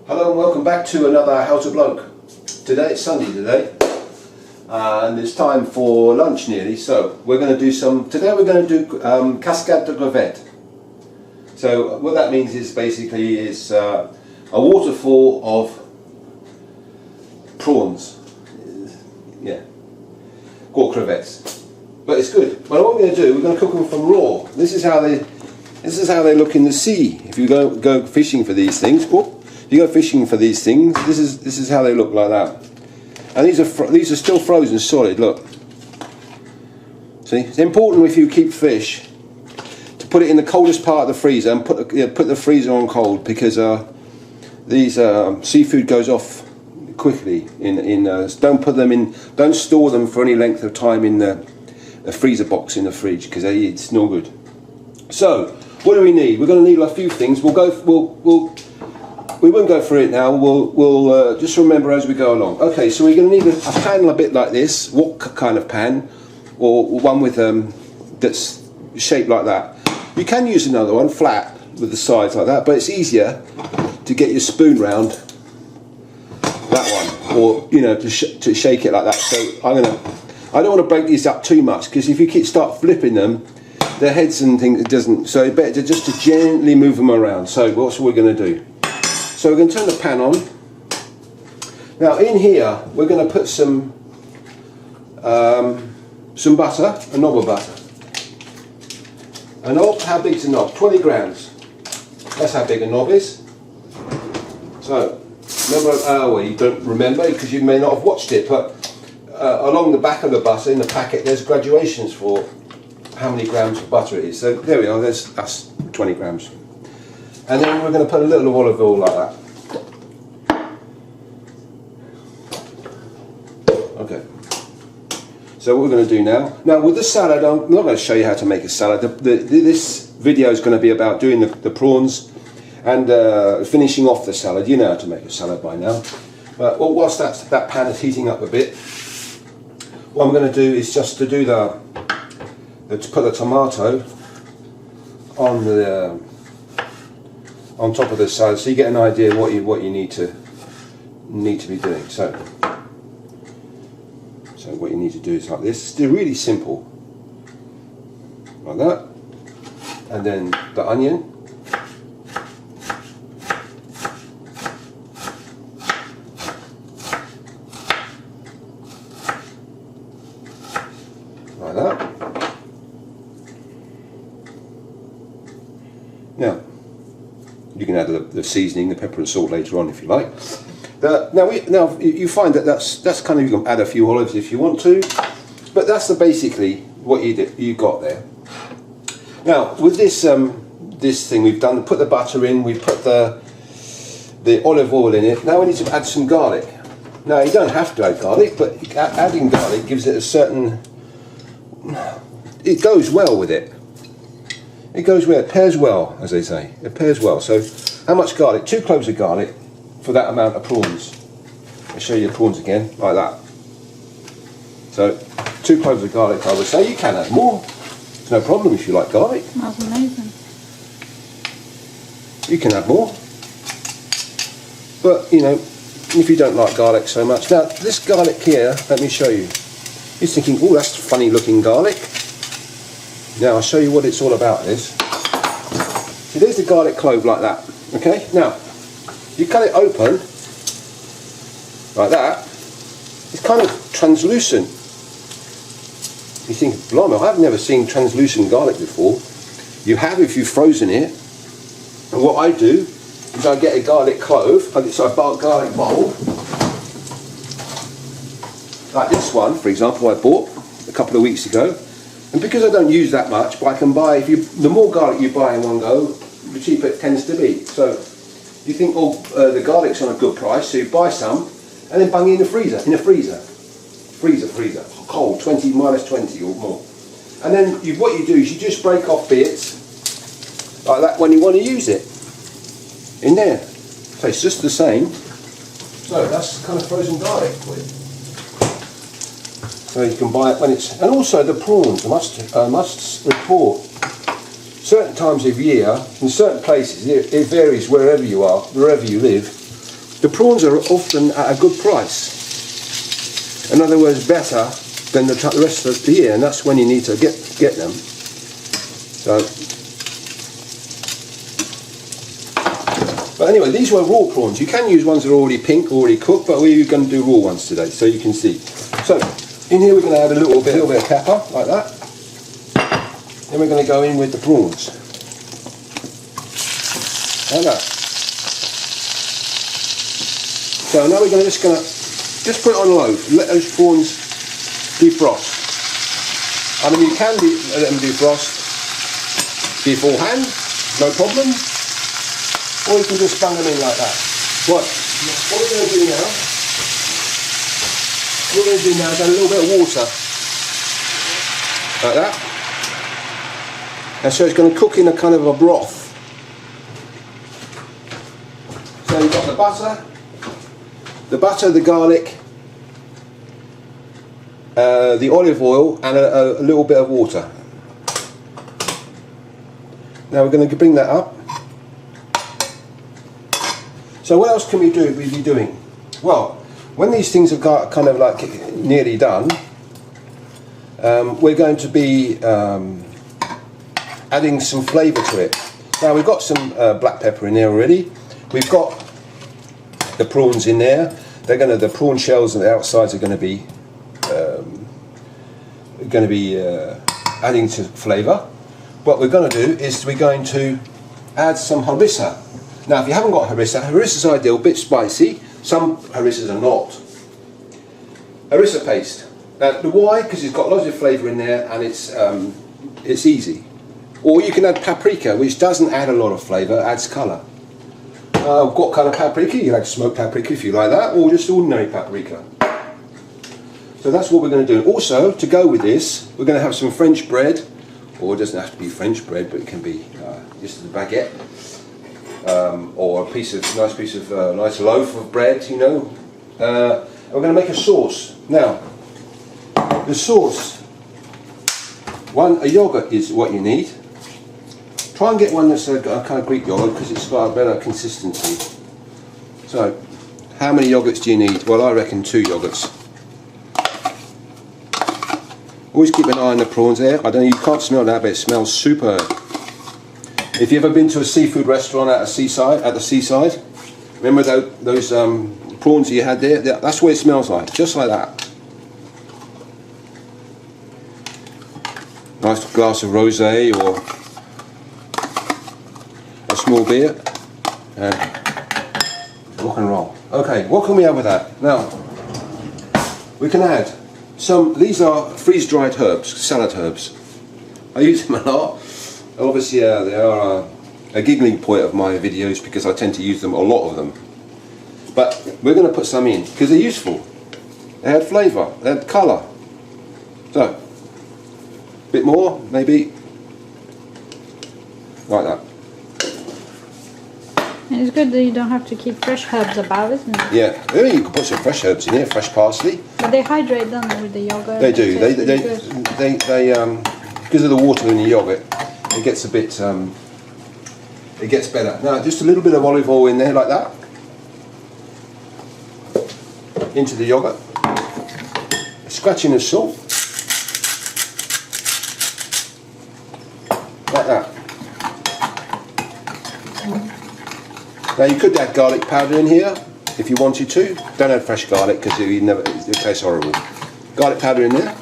Hello and welcome back to another How to Bloke. Today it's Sunday today, and it's time for lunch nearly. So we're going to do today we're going to do cascade de crevettes. So what that means is basically a waterfall of prawns. Yeah, or crevettes. But it's good. But what we're going to do, we're going to cook them from raw. This is how they look in the sea. If you go fishing for these things, if you go fishing for these things, this is how they look like that. And these are still frozen solid. Look. See, it's important if you keep fish to put it in the coldest part of the freezer and put the freezer on cold, because these seafood goes off quickly. Don't store them for any length of time in the freezer box in the fridge, because it's no good. So what do we need? We're going to need a few things. We won't go through it now. We'll just remember as we go along. Okay, so we're going to need a pan a bit like this. What kind of pan? Or one with that's shaped like that. You can use another one flat with the sides like that, but it's easier to get your spoon round that one, or to shake it like that. So I don't want to break these up too much, because if you start flipping them, their heads and things, it doesn't. So it's better just to gently move them around. So what's we're going to do? So we're going to turn the pan on. Now in here we're going to put some butter, a knob of butter. A knob, how big's a knob? 20 grams. That's how big a knob is. So remember, you don't remember because you may not have watched it, but along the back of the butter in the packet there's graduations for how many grams of butter it is. So there we are, that's 20 grams. And then we're going to put a little olive oil like that. Okay. So what we're going to do now with the salad, I'm not going to show you how to make a salad. This video is going to be about doing the prawns and finishing off the salad. You know how to make a salad by now. But whilst that pan is heating up a bit, what I'm going to do is just to do to put a tomato on top of the salad, so you get an idea what you need to be doing. So what you need to do is like this. It's really simple, like that, and then the onion, like that. Now you can add the seasoning, the pepper and salt later on if you like. Now you find that's kind of, you can add a few olives if you want to, but that's basically what you got there. Now with this thing we've done, put the butter in, we put the olive oil in it. Now we need to add some garlic. Now you don't have to add garlic, but adding garlic gives it a certain, it goes well with it. It goes well, it pairs well, as they say. It pairs well. So how much garlic? 2 cloves of garlic for that amount of prawns. I'll show you the prawns again, like that. So 2 cloves of garlic, I would say. You can add more. It's no problem if you like garlic. That's amazing. You can add more. But if you don't like garlic so much. Now this garlic here, let me show you. You're thinking, oh, that's funny looking garlic. Now I'll show you what it's all about. See, there's the garlic clove like that. Okay, now you cut it open like that. It's kind of translucent. You think, blimey, I've never seen translucent garlic before. You have if you've frozen it. And what I do is I get a garlic clove. So I buy a garlic bowl, like this one, for example, I bought a couple of weeks ago. And because I don't use that much, but I can buy, the more garlic you buy in one go, the cheaper it tends to be. So you think, the garlic's on a good price, so you buy some, and then bung it in the freezer. Freezer, cold, minus 20 or more. And then what you do is you just break off bits, like that, when you want to use it, in there. So it's just the same. So that's kind of frozen garlic for you. So you can buy it when it's, and also the prawns, I must report, certain times of year, in certain places, it varies wherever you are, wherever you live, the prawns are often at a good price. In other words, better than the rest of the year, and that's when you need to get them. So, but anyway, these were raw prawns. You can use ones that are already pink, already cooked, but we're going to do raw ones today, so you can see. So, in here we're going to add a little bit of pepper, like that. Then we're going to go in with the prawns. Like that. So now we're just going to put it on low, let those prawns defrost. I mean, you can let them defrost beforehand, no problem, or you can just bung them in like that. Right, what we're going to do now, is add a little bit of water, like that. And so it's going to cook in a kind of a broth. So you've got the butter, the garlic, the olive oil, and a little bit of water. Now we're going to bring that up. So what else can we be doing? Well, when these things have got kind of like nearly done, we're going to be adding some flavour to it. Now we've got some black pepper in there already. We've got the prawns in there. The prawn shells on the outsides are going to be adding to flavour. What we're going to do is we're going to add some harissa. Now, if you haven't got harissa is ideal, a bit spicy. Some harissas are not. Harissa paste. Now, why? Because it's got loads of flavour in there, and it's easy. Or you can add paprika, which doesn't add a lot of flavour, adds colour. What kind of paprika? You like smoked paprika if you like that, or just ordinary paprika. So that's what we're going to do. Also, to go with this, we're going to have some French bread, or it doesn't have to be French bread, but it can be just a baguette, or a nice loaf of bread, you know. And we're going to make a sauce. Now, the sauce, a yogurt is what you need. Try and get one that's a kind of Greek yogurt because it's got a better consistency. So, how many yogurts do you need? Well, I reckon 2 yogurts. Always keep an eye on the prawns there. I don't know, you can't smell that, but it smells superb. If you've ever been to a seafood restaurant at the seaside, remember those prawns you had there? That's what it smells like, just like that. Nice glass of rosé or a small beer, and rock and roll. Okay, what can we have with that? Now, we can add these are freeze-dried herbs, salad herbs. I use them a lot. Obviously, they are a giggling point of my videos because I tend to use them, a lot of them. But we're going to put some in because they're useful. They add flavour, they add colour. So, a bit more, maybe, like that. And it's good that you don't have to keep fresh herbs about, isn't it? Yeah, maybe you can put some fresh herbs in here, fresh parsley. But they hydrate them with the yogurt. They do. They because of the water in the yogurt, it gets a bit. It gets better. Now, just a little bit of olive oil in there, like that, into the yogurt. A scratching of salt, like that. Now you could add garlic powder in here if you wanted to. Don't add fresh garlic because it tastes horrible. Garlic powder in there.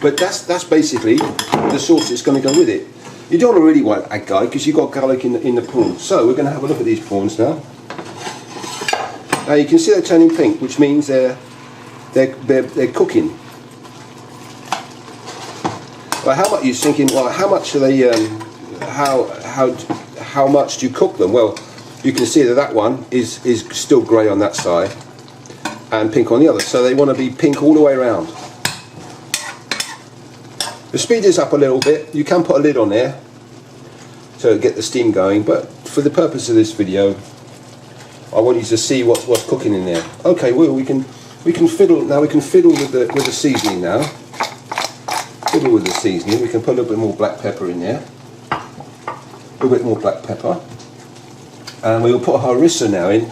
But that's basically the sauce that's going to go with it. You don't really want to add garlic because you've got garlic in the prawns. So we're going to have a look at these prawns now. Now you can see they're turning pink, which means they're cooking. Well, how much you're thinking? Well, how much are they? How much do you cook them? Well, you can see that one is still grey on that side and pink on the other. So they want to be pink all the way around. The speed is up a little bit. You can put a lid on there to get the steam going, but for the purpose of this video, I want you to see what's cooking in there. Okay, well we can fiddle now. We can fiddle with the seasoning now. Fiddle with the seasoning. We can put a little bit more black pepper in there. A little bit more black pepper, and we'll put harissa now in.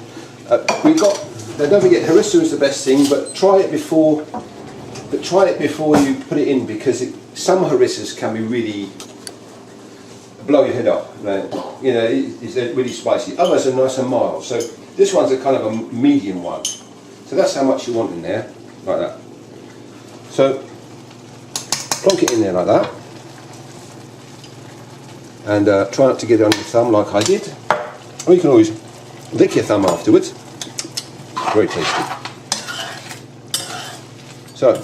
We got. Now don't forget, harissa is the best thing, but try it before. But try it before you put it in, because some harissas can be really blow your head up. You know, it's really spicy. Others are nice and mild. So this one's a kind of a medium one. So that's how much you want in there, like that. So plonk it in there like that, and try not to get it on your thumb like I did. Or you can always lick your thumb afterwards. Very tasty. So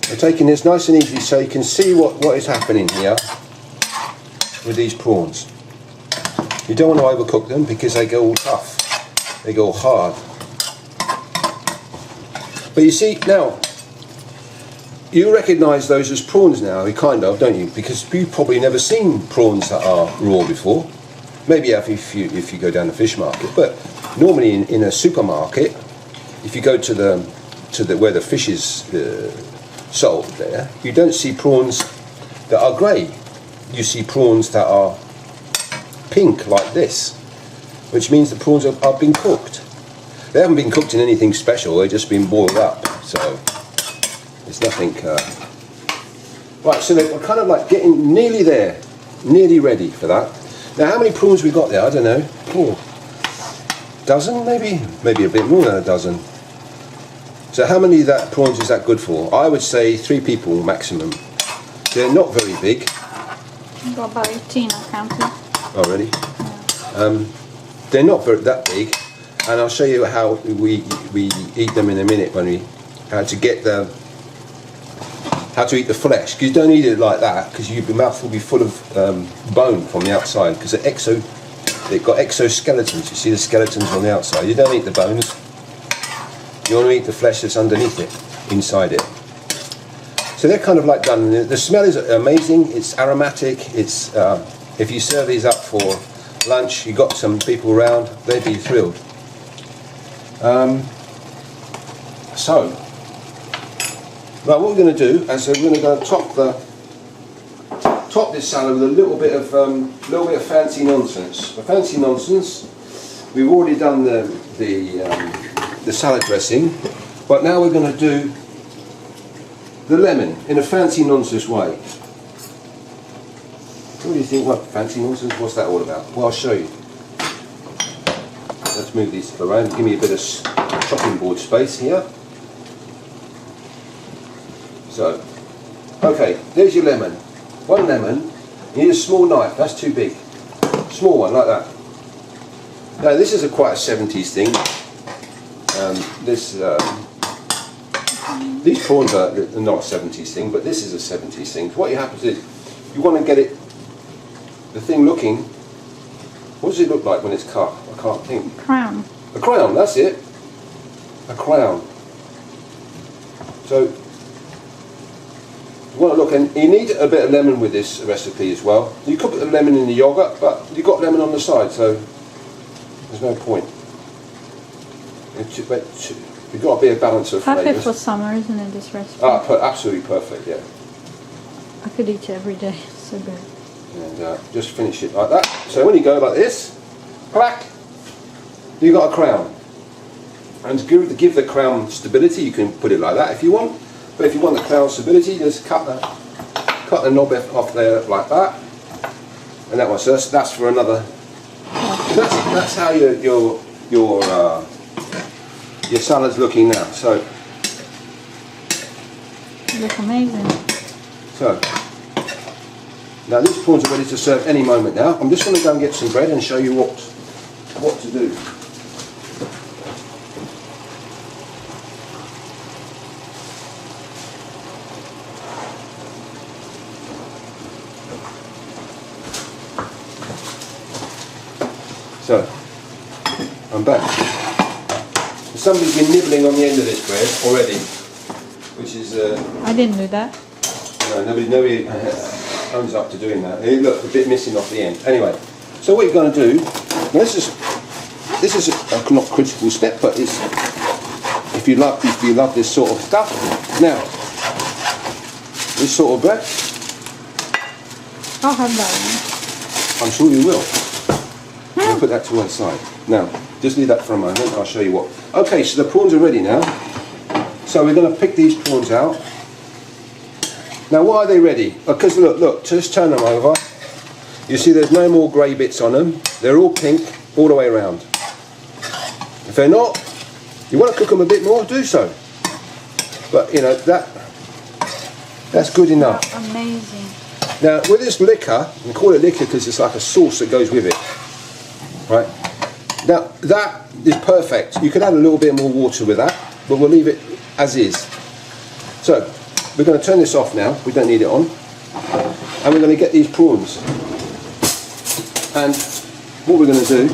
we're taking this nice and easy so you can see what is happening here with these prawns. You don't want to overcook them because they go all tough, they go all hard. But you see now, you recognise those as prawns now, you kind of, don't you? Because you've probably never seen prawns that are raw before. Maybe if you go down the fish market, but normally in a supermarket, if you go to the where the fish is sold there, you don't see prawns that are grey. You see prawns that are pink like this, which means the prawns are being cooked. They haven't been cooked in anything special, they've just been boiled up, so it's nothing. Right, so we're kind of like getting nearly there, nearly ready for that. Now, how many prawns we got there? I don't know. Dozen, maybe a bit more than a dozen. So how many prawns is that good for? I would say 3 people maximum. They're not very big. I've got about 18, I counted. Oh, really? Yeah. They're not that big, and I'll show you how we eat them in a minute, how to eat the flesh. Because you don't eat it like that, because your mouth will be full of bone from the outside, because they've got exoskeletons. You see the skeletons on the outside. You don't eat the bones. You want to eat the flesh that's underneath it, inside it. So they're kind of like done. The smell is amazing. It's aromatic. It's if you serve these up for lunch, you got some people around, they'd be thrilled. So, right, what we're going to do is we're going to go top this salad with a little bit of fancy nonsense. The fancy nonsense, we've already done the salad dressing, but now we're going to do the lemon in a fancy nonsense way. What do you think? What fancy nonsense? What's that all about? Well, I'll show you. Let's move these around. Give me a bit of chopping board space here. So, okay, there's your lemon. 1 lemon. You need a small knife. That's too big. Small one like that. Now this is quite a 70s thing. These prawns are not a 70s thing, but this is a 70s thing. What you have to do, you want to get the thing looking. What does it look like when it's cut? I can't think. Crown. A crown, that's it. A crown. So you want to look, and you need a bit of lemon with this recipe as well. You could put the lemon in the yogurt, but you've got lemon on the side, so there's no point. You've got to be a balance of flavours. Perfect for summer, isn't it, this recipe? Absolutely perfect, yeah. I could eat it every day, it's so good. And just finish it like that. So when you go like this, clack, you've got a crown. And to give the crown stability, you can put it like that if you want. But if you want the crown stability, just cut the knob off there like that. And that one, so that's for another. That's how your salad's looking now. So They look amazing. So now these prawns are ready to serve any moment now. I'm just going to go and get some bread and show you what to do. So, I'm back. Somebody's been nibbling on the end of this bread already, which is... I didn't do that. No, nobody owns up to doing that. It looked a bit missing off the end. Anyway, so what you're going to do, now this is a not critical step, but it's, if you love this sort of stuff. Now, this sort of bread, I'll have that one. I'm sure you will. put that to one side. Now, just leave that for a moment. I'll show you what. Okay, so the prawns are ready now. So we're going to pick these prawns out. Now, why are they ready? Because look, just turn them over. You see there's no more grey bits on them. They're all pink all the way around. If they're not, you want to cook them a bit more, do so. But you know, that's good enough. Oh, amazing. Now with this liquor, we call it liquor because it's like a sauce that goes with it. Right? Now that is perfect. You could add a little bit more water with that, but we'll leave it as is. So we're going to turn this off now. We don't need it on. And we're going to get these prawns. And what we're going to do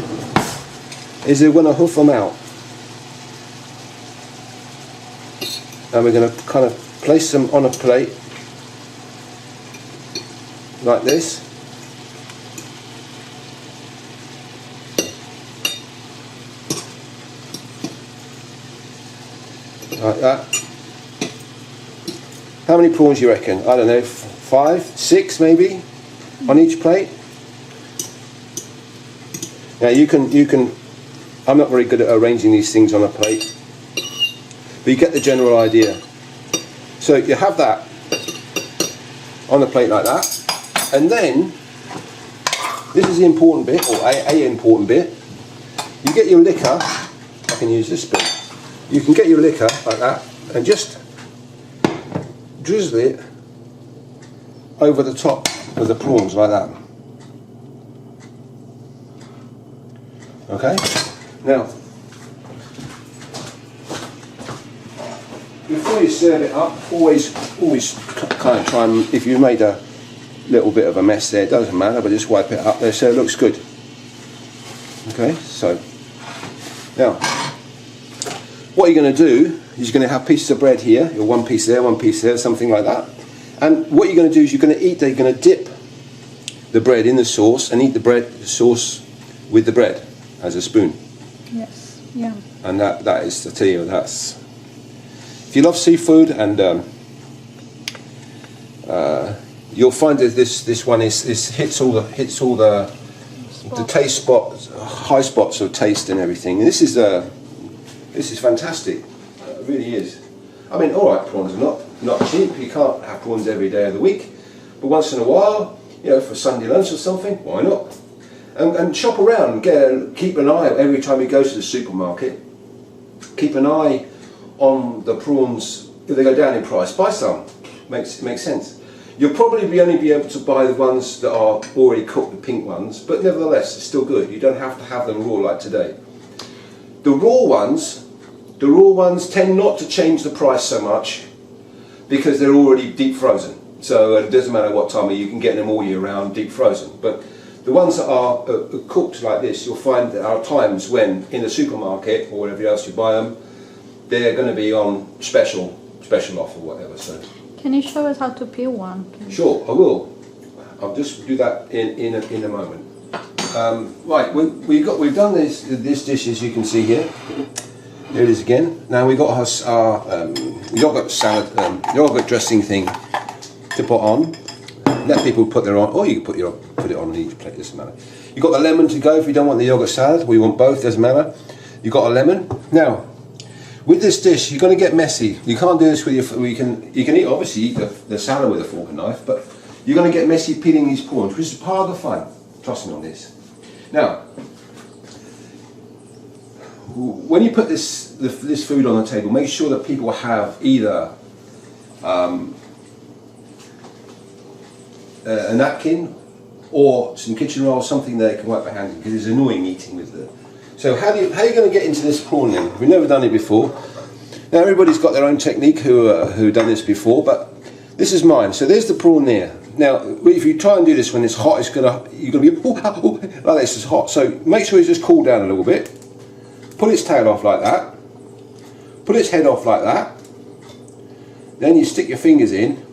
is we're going to hoof them out. And we're going to kind of place them on a plate like this. Like that. How many prawns do you reckon? I don't know, 5, 6 maybe on each plate. Now you can, I'm not very good at arranging these things on a plate, but you get the general idea. So you have that on a plate like that, and then this is the important bit, or a important bit. You get your liquor. I can use this bit. You can get your liquor like that and just drizzle it over the top of the prawns like that. Okay, now before you serve it up, always kind of try and, if you made a little bit of a mess there, it doesn't matter, but just wipe it up there so it looks good. Okay, so now what you're going to do is you're going to have pieces of bread here, your one piece there, something like that. And what you're going to do is you're going to dip the bread in the sauce and eat the sauce with the bread as a spoon. Yes, yeah. And that is, I tell you, that's, if you love seafood, and you'll find that this one hits all the taste spots, high spots of taste and everything. And this is fantastic. It really is. I mean, all right, prawns are not cheap. You can't have prawns every day of the week, but once in a while, you know, for Sunday lunch or something, why not? And shop around. Keep an eye every time you go to the supermarket. Keep an eye on the prawns. If they go down in price, buy some. Makes sense. You'll probably only be able to buy the ones that are already cooked, the pink ones, but nevertheless, it's still good. You don't have to have them raw like today. The raw ones tend not to change the price so much because they're already deep frozen. So it doesn't matter what time of year, you can get them all year round deep frozen. But the ones that are cooked like this, you'll find there are times when in the supermarket or wherever else you buy them, they're going to be on special offer, whatever. So can you show us how to peel one, please? Sure, I will. I'll just do that in a moment. Right, we've done this dish, as you can see here. There it is again. Now we've got our yogurt salad, yogurt dressing thing to put on. Let people put their on, or you can put it on each plate. Doesn't matter. You've got the lemon to go if you don't want the yogurt salad. We want both. Doesn't matter. You've got a lemon. Now, with this dish, you're going to get messy. You can't do this with your. You can eat the salad with a fork and knife, but you're going to get messy peeling these prawns, which is part of the fun. Trust me on this. Now, when you put this food on the table, make sure that people have either a napkin or some kitchen roll, something they can wipe their hands in, because it's annoying eating with the. So how are you going to get into this prawn then? We've never done it before. Now everybody's got their own technique who done this before, but this is mine. So there's the prawn there. Now if you try and do this when it's hot, you're going to be like this. It's hot. So make sure it's just cooled down a little bit. Pull its tail off like that. Pull its head off like that. Then you stick your fingers in,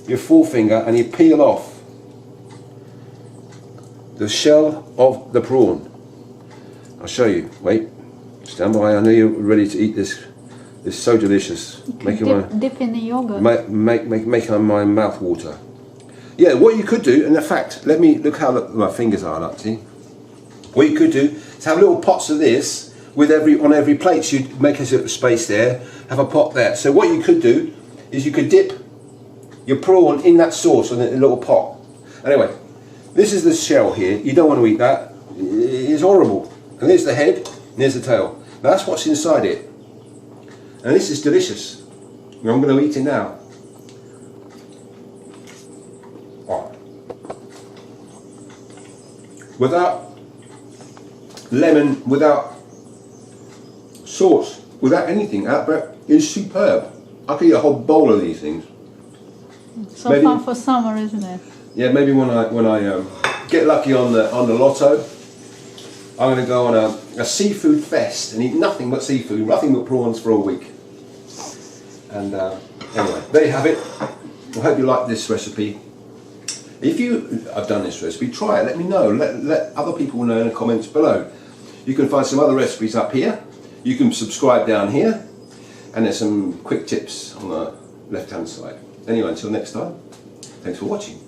your forefinger, and you peel off the shell of the prawn. I'll show you. Wait, stand by. I know you're ready to eat this. It's so delicious. Dip in the yogurt. Making my mouth water. Yeah, what you could do, and in fact, let me look how my fingers are. Like, see, What you could do is have little pots of this with on every plate. So you'd make a sort of space there, have a pot there. So what you could do is you could dip your prawn in that sauce in a little pot. Anyway, this is the shell here. You don't want to eat that. It's horrible. And there's the head, and there's the tail. Now that's what's inside it. And this is delicious. And I'm going to eat it now. Oh. Without lemon, without sauce, without anything, but it's superb. I could eat a whole bowl of these things. So maybe, fun for summer, isn't it? Yeah, maybe when I get lucky on the lotto, I'm going to go on a seafood fest and eat nothing but seafood, nothing but prawns for a week. And anyway, there you have it. I hope you like this recipe. If you have done this recipe, try it. Let me know. Let other people know in the comments below. You can find some other recipes up here. You can subscribe down here. And there's some quick tips on the left-hand side. Anyway, until next time, thanks for watching.